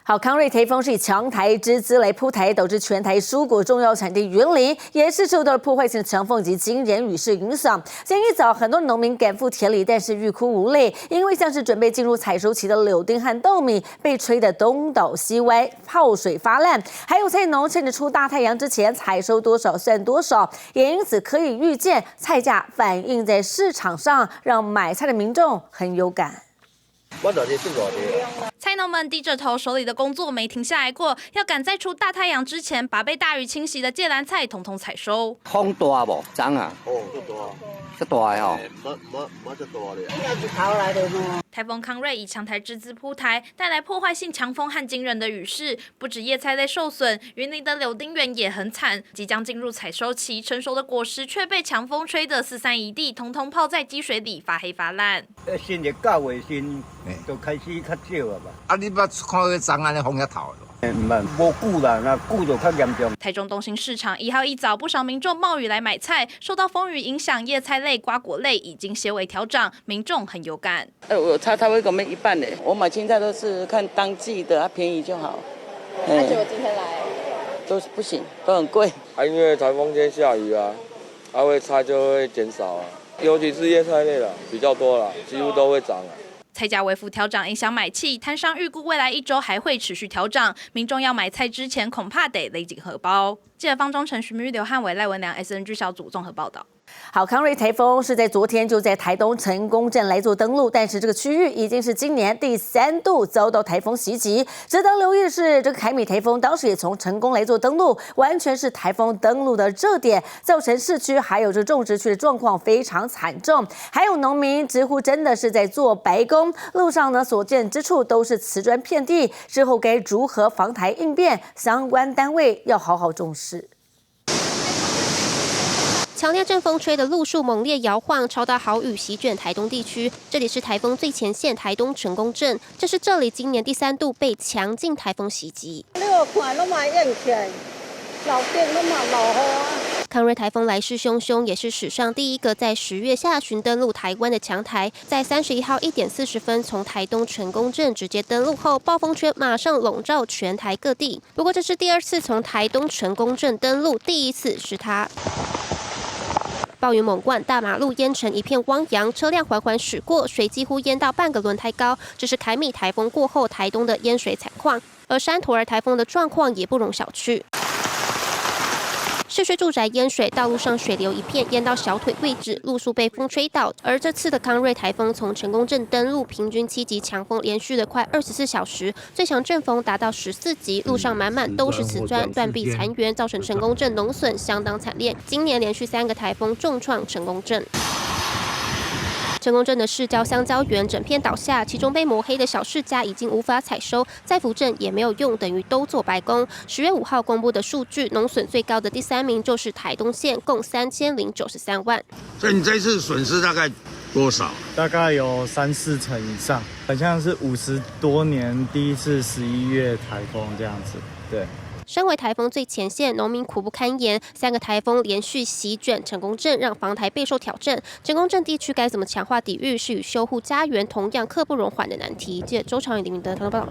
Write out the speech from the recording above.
好，康瑞台风是以强台之姿来扑台，导致全台蔬果重要产地云林也是受到了破坏性的强风及惊人雨势影响。今天一早，很多农民赶赴田里，但是欲哭无泪，因为像是准备进入采收期的柳丁和豆米被吹得东倒西歪，泡水发烂。还有菜农趁着出大太阳之前采收多少算多少，也因此可以预见菜价反映在市场上，让买菜的民众很有感。 菜农们低着头，手里的工作没停下来过，要赶在出大太阳之前，把被大雨侵袭的芥蓝菜统统采收。风大无？涨啊！哦，这大的哦。没这大的。应该是逃来的喏。台风康瑞以强台之姿扑台，带来破坏性强风和惊人的雨势，不止叶菜类受损，云林的柳丁园也很惨。即将进入采收期，成熟的果实却被强风吹得四散一地，统统泡在积水里发黑发烂。新的9月份就开始较少了吧？啊，你捌看迄丛安尼风遐透咯？唔係，无久啦，那久就较严重。台中东兴市场1号一早，不少民众冒雨来买菜，受到风雨影响，叶菜类、瓜果类已经些微调涨，民众很有感。我差会给我们一半嘞。我买青菜都是看当季的，便宜就好。结果今天来都是不行，都很贵。因为台风天下雨啊，会菜就会减少啊，尤其是叶菜类啦，比较多啦，几乎都会涨啊。 菜价微幅调涨影响买气，摊商预估未来1周还会持续调涨，民众要买菜之前恐怕得勒紧荷包。记者方中诚、徐明玉、刘汉伟、赖文良 SNG 小组综合报道。 好，康瑞台风是在昨天就在台东成功镇来做登陆，但是这个区域已经是今年第3度遭到台风袭击。值得留意的是，这个凯米台风当时也从成功来做登陆，完全是台风登陆的热点，造成市区还有这种植区的状况非常惨重。还有农民直呼真的是在做白工，路上呢所见之处都是瓷砖遍地。之后该如何防台应变，相关单位要好好重视。 强烈阵风吹得路树猛烈摇晃，超大豪雨席卷台东地区。这里是台风最前线台东成功镇，这是这里今年第3度被强劲台风袭击。康瑞台风来势汹汹，也是史上第一个在10月下旬登陆台湾的强台。在31号1点40分从台东成功镇直接登陆后，暴风圈马上笼罩全台各地。不过这是第2次从台东成功镇登陆，第1次是它。 暴雨猛灌，大马路淹成一片汪洋，车辆缓缓驶过，水几乎淹到半个轮胎高。这是凯米台风过后台东的淹水惨况，而山图尔台风的状况也不容小觑。 市区住宅淹水，道路上水流一片，淹到小腿位置，路树被风吹倒。而这次的康瑞台风从成功镇登陆，平均7级强风，连续了快24小时，最强阵风达到14级，路上满满都是瓷砖、断壁残垣，造成成功镇农损相当惨烈。今年连续3个台风重创成功镇。 成功镇的市郊香蕉园整片倒下，其中被磨黑的小世家已经无法采收，再扶正也没有用，等于都做白工。10月5号公布的数据，农损最高的第3名就是台东县，共3093万。所以你这次损失大概多少？大概有3、4成以上，好像是50多年第一次11月台风这样子，对。 身为台风最前线，农民苦不堪言。3个台风连续席卷成功镇，让防台备受挑战。成功镇地区该怎么强化抵御，是与修护家园同样刻不容缓的难题。记者周长宇、林明德报道。